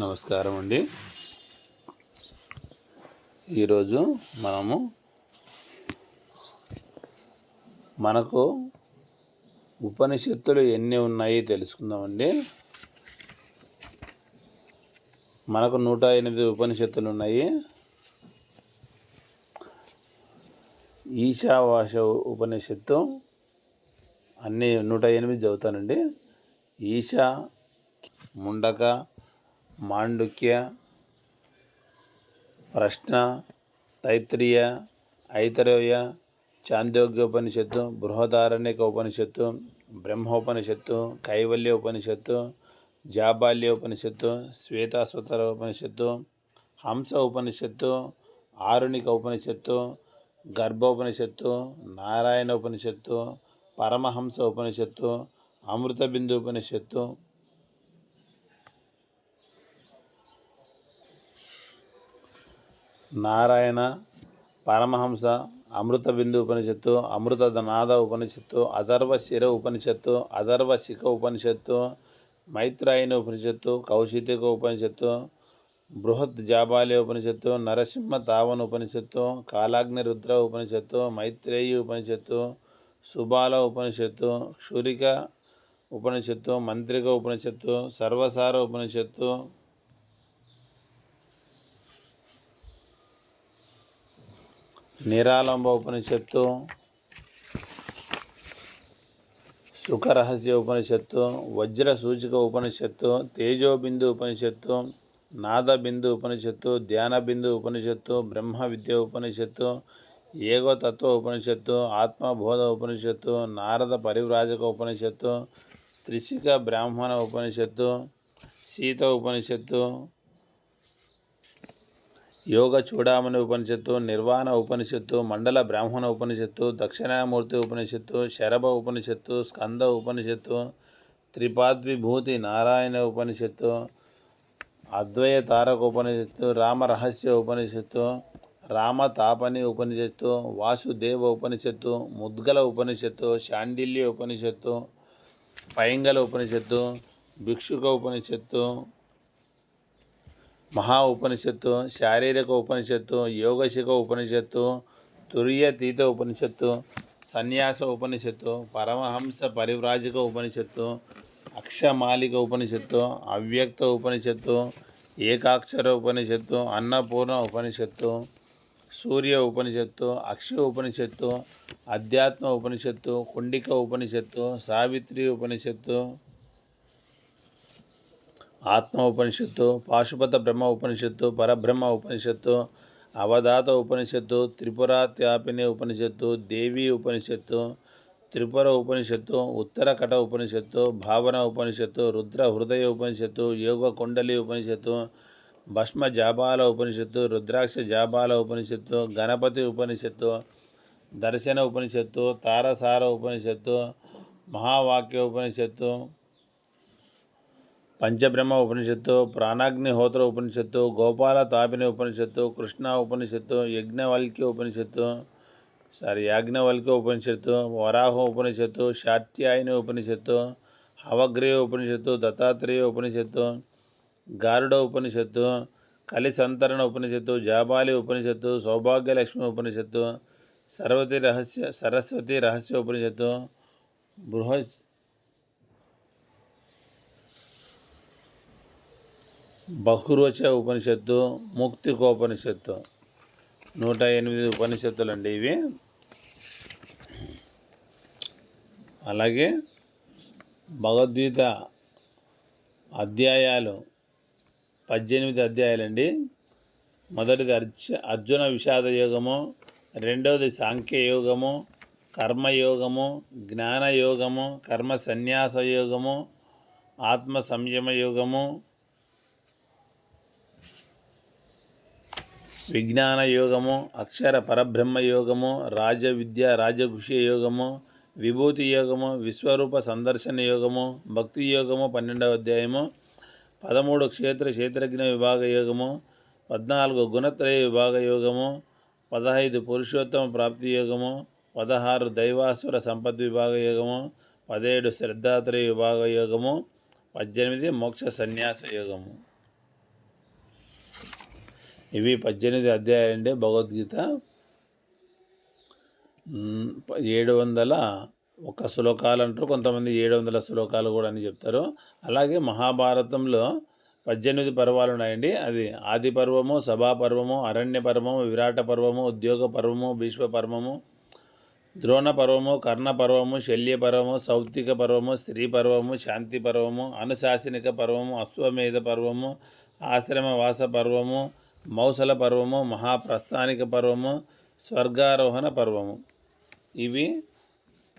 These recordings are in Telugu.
నమస్కారం అండి. ఈరోజు మనకు ఉపనిషత్తులు ఎన్ని ఉన్నాయి తెలుసుకుందామండి. మనకు 108 ఉపనిషత్తులు ఉన్నాయి. ఈశావాస ఉపనిషత్తు అన్నీ 108 చదువుతానండి. ఈశా, ముండక, మాండుక్య, ప్రశ్న, తైత్రీయ, ఐతరేయ, చాందోగ్యోపనిషత్తు, బృహదారణ్యక ఉపనిషత్తు, బ్రహ్మోపనిషత్తు, కైవల్య ఉపనిషత్తు, జాబాల్య ఉపనిషత్తు, శ్వేతాశ్వతర ఉపనిషత్తు, హంస ఉపనిషత్తు, ఆరుణిక ఉపనిషత్తు, గర్భోపనిషత్తు, నారాయణ ఉపనిషత్తు, పరమహంస ఉపనిషత్తు, అమృత బిందు ఉపనిషత్తు, నారాయణ, పరమహంస, అమృత బిందు ఉపనిషత్తు, అమృత నాద ఉపనిషత్తు, అథర్వ శిర ఉపనిషత్తు, అథర్వ శిఖ ఉపనిషత్తు, మైత్రాయణ ఉపనిషత్తు, కౌశితిక ఉపనిషత్తు, బృహత్ జాబాల్య ఉపనిషత్తు, నరసింహ తావన ఉపనిషత్తు, కాలాగ్ని రుద్ర ఉపనిషత్తు, మైత్రేయి ఉపనిషత్తు, సుబాల ఉపనిషత్తు, క్షురిక ఉపనిషత్తు, మంత్రిక ఉపనిషత్తు, సర్వసార ఉపనిషత్తు, నిరాలంబ ఉపనిషత్తు, సుఖరహస్య ఉపనిషత్తు, వజ్ర సూచిక ఉపనిషత్తు, తేజోబిందు ఉపనిషత్తు, నాదబిందు ఉపనిషత్తు, ధ్యానబిందు ఉపనిషత్తు, బ్రహ్మ విద్య ఉపనిషత్తు, ఏగోతత్వ ఉపనిషత్తు, ఆత్మబోధ ఉపనిషత్తు, నారద పరివ్రాజక ఉపనిషత్తు, త్రిశిక బ్రాహ్మణ ఉపనిషత్తు, సీత ఉపనిషత్తు, యోగ చూడామణి ఉపనిషత్తు, నిర్వాణ ఉపనిషత్తు, మండల బ్రాహ్మణ ఉపనిషత్తు, దక్షిణామూర్తి ఉపనిషత్తు, శరభ ఉపనిషత్తు, స్కంద ఉపనిషత్తు, త్రిపాద్విభూతి నారాయణ ఉపనిషత్తు, అద్వయ తారక ఉపనిషత్తు, రామరహస్య ఉపనిషత్తు, రామతాపని ఉపనిషత్తు, వాసుదేవ ఉపనిషత్తు, ముద్గల ఉపనిషత్తు, శాండిల్య ఉపనిషత్తు, పైంగల ఉపనిషత్తు, భిక్షుక ఉపనిషత్తు, మహా ఉపనిషత్తు, శారీరక ఉపనిషత్తు, యోగశిఖ ఉపనిషత్తు, తుర్యతీత ఉపనిషత్తు, సన్యాస ఉపనిషత్తు, పరమహంస పరివ్రాజక ఉపనిషత్తు, అక్షమాలిక ఉపనిషత్తు, అవ్యక్త ఉపనిషత్తు, ఏకాక్షర ఉపనిషత్తు, అన్నపూర్ణ ఉపనిషత్తు, సూర్య ఉపనిషత్తు, అక్షయ ఉపనిషత్తు, అధ్యాత్మ ఉపనిషత్తు, కుండిక ఉపనిషత్తు, సావిత్రి ఉపనిషత్తు, ఆత్మ ఉపనిషత్తు, పాశుపత బ్రహ్మ ఉపనిషత్తు, పరబ్రహ్మ ఉపనిషత్తు, అవధాత ఉపనిషత్తు, త్రిపురాత్యాపిని ఉపనిషత్తు, దేవీ ఉపనిషత్తు, త్రిపుర ఉపనిషత్తు, ఉత్తరకట ఉపనిషత్తు, భావన ఉపనిషత్తు, రుద్ర హృదయ ఉపనిషత్తు, యోగ కుండలి ఉపనిషత్తు, భస్మ జాబాల ఉపనిషత్తు, రుద్రాక్ష జాబాల ఉపనిషత్తు, గణపతి ఉపనిషత్తు, దర్శన ఉపనిషత్తు, తారసార ఉపనిషత్తు, మహావాక్య ఉపనిషత్తు, పంచబ్రహ్మ ఉపనిషత్తు, ప్రాణాగ్నిహోత్ర ఉపనిషత్తు, గోపాల తాపిని ఉపనిషత్తు, కృష్ణ ఉపనిషత్తు, యాజ్ఞవల్క్య ఉపనిషత్తు, వరాహ ఉపనిషత్తు, శాత్యాయని ఉపనిషత్తు, హవగ్రీవ ఉపనిషత్తు, దత్తాత్రేయ ఉపనిషత్తు, గారుడ ఉపనిషత్తు, కలిసంతరణ ఉపనిషత్తు, జాబాలి ఉపనిషత్తు, సౌభాగ్యలక్ష్మి ఉపనిషత్తు, సరస్వతి రహస్య ఉపనిషత్తు, బహురోచ ఉపనిషత్తు, ముక్తికోపనిషత్తు. 108 ఉపనిషత్తులు అండి ఇవి. అలాగే భగవద్గీత అధ్యాయాలు 18 అధ్యాయాలండి. మొదటిది అర్జున విషాద యోగము, రెండవది సాంఖ్యయోగము, కర్మయోగము, జ్ఞానయోగము, కర్మ సన్యాస యోగము, ఆత్మ సంయమ యోగము, విజ్ఞాన యోగము, అక్షర పరబ్రహ్మ యోగము, రాజవిద్య రాజగుష్య యోగము, విభూతి యోగము, విశ్వరూప సందర్శన యోగము, భక్తి యోగము 12వ అధ్యాయము, 13 క్షేత్రజ్ఞ విభాగ యోగము, 14 గుణత్రయ విభాగ యోగము, 15 పురుషోత్తమ ప్రాప్తి యోగము, 16 దైవాసుర సంపద్ విభాగ యోగము, 17 శ్రద్ధాత్రయ విభాగ యోగము, 18 మోక్ష సన్యాస యోగము. ఇవి 18 అధ్యాయాలండి. భగవద్గీత 701 శ్లోకాలు అంటారు, కొంతమంది 700 శ్లోకాలు కూడా అని చెప్తారు. అలాగే మహాభారతంలో 18 పర్వాలు ఉన్నాయండి. అది ఆది పర్వము, సభా పర్వము, అరణ్య పర్వము, విరాట పర్వము, ఉద్యోగ పర్వము, భీష్మ పర్వము, ద్రోణ పర్వము, కర్ణ పర్వము, శల్య పర్వము, సౌప్తిక పర్వము, స్త్రీ పర్వము, శాంతి పర్వము, అనుశాసనిక పర్వము, అశ్వమేధ పర్వము, ఆశ్రమవాస పర్వము, మౌసల పర్వము, మహాప్రస్థానిక పర్వము, స్వర్గారోహణ పర్వము. ఇవి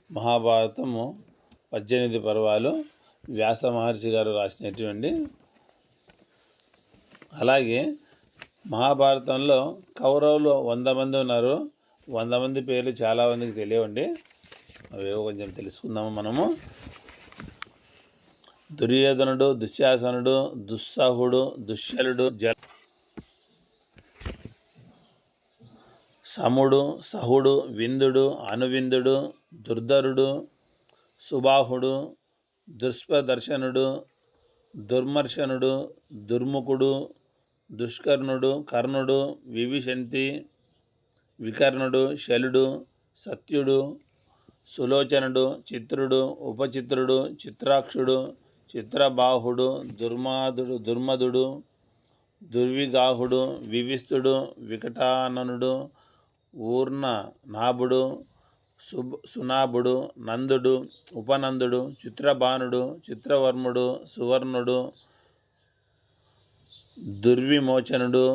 మహాభారతము 18 పర్వాలు వ్యాస మహర్షి గారు రాసినటువంటి. అలాగే మహాభారతంలో కౌరవులు 100 మంది ఉన్నారు. 100 మంది పేర్లు చాలామందికి తెలియవండి, అవేవో కొంచెం తెలుసుకుందాము మనము. దుర్యోధనుడు, దుశ్శాసనుడు, దుస్సహుడు, దుశ్శలుడు, సముడు, సహుడు, విందుడు, అనువిందుడు, దుర్ధరుడు, సుబాహుడు, దుష్పదర్శనుడు, దుర్మర్శనుడు, దుర్ముఖుడు, దుష్కర్ణుడు, కర్ణుడు, వివిశంతి, వికర్ణుడు, శలుడు, సత్యుడు, సులోచనుడు, చిత్రుడు, ఉపచిత్రుడు, చిత్రాక్షుడు, చిత్రబాహుడు, దుర్మదుడు, దుర్విగాహుడు, వివిస్తుడు, వికటాననుడు, ఊర్ణ నాభుడు, సునాభుడు, నందుడు, ఉపనందుడు, చిత్రబాణుడు, చిత్రవర్ముడు, సువర్ణుడు, దుర్విమోచనుడు,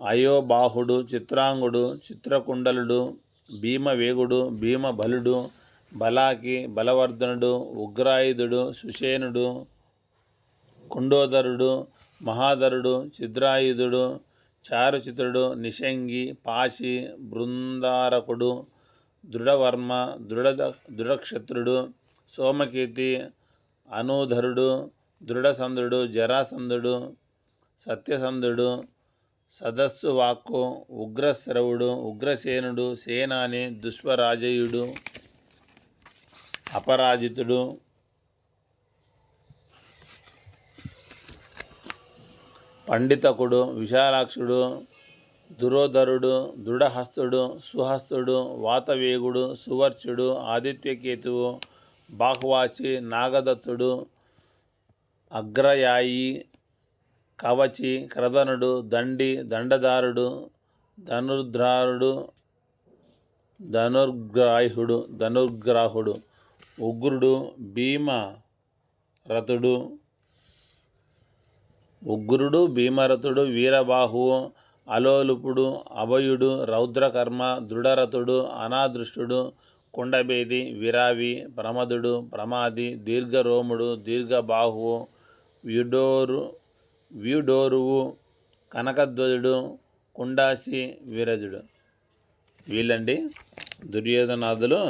అయోబాహుడు, చిత్రాంగుడు, చిత్రకుండలుడు, భీమవేగుడు, భీమబలుడు, బలాకి, బలవర్ధనుడు, ఉగ్రాయుధుడు, సుషేనుడు, కుండోదరుడు, మహాధరుడు, చిద్రాయుధుడు, చారుచిత్రుడు, నిషంగి, పాశి, బృందారకుడు, దృఢవర్మ, దృఢక్షత్రుడు, సోమకీర్తి, అనూధరుడు, దృఢసంధుడు, జరాసంధుడు, సత్యసంధుడు, సదస్సు వాక్కు, ఉగ్రశ్రవుడు, ఉగ్రసేనుడు, సేనాని, దుష్పరాజయుడు, అపరాజితుడు, పండితకుడు, విశాలాక్షుడు, దురోధరుడు, దృఢహస్తుడు, సుహస్తుడు, వాతవేగుడు, సువర్చుడు, ఆదిత్యకేతువు, బాహ్వాచి, నాగదత్తుడు, అగ్రయాయి, కవచి, క్రదనుడు, దండి, దండదారుడు, ధనుర్గ్రాహుడు, ఉగ్రుడు, భీమరథుడు, వీరబాహువు, అలోలుపుడు, అభయుడు, రౌద్రకర్మ, దృఢరథుడు, అనాదృష్టుడు, కుండభేది, విరావి, ప్రమదుడు, ప్రమాది, దీర్ఘరోముడు, దీర్ఘబాహువు, వ్యూడోరువు, కనకధ్వజుడు, కుండాసి, వీరజుడు. వీళ్ళండి దుర్యోధనాదులు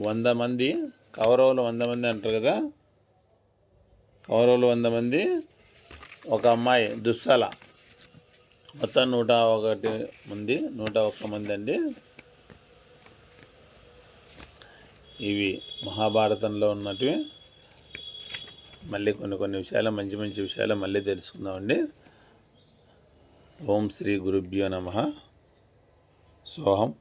100 మంది. కౌరవులు 100 మంది అంటారు కదా, కౌరవులు 100 మంది, ఒక అమ్మాయి దుస్సల, మొత్తం 101 మంది, 101 మంది అండి. ఇవి మహాభారతంలో ఉన్నటివి. మళ్ళీ కొన్ని విషయాలు, మంచి విషయాలు మళ్ళీ తెలుసుకుందామండి. ఓం శ్రీ గురుభ్యో నమః. సోహం.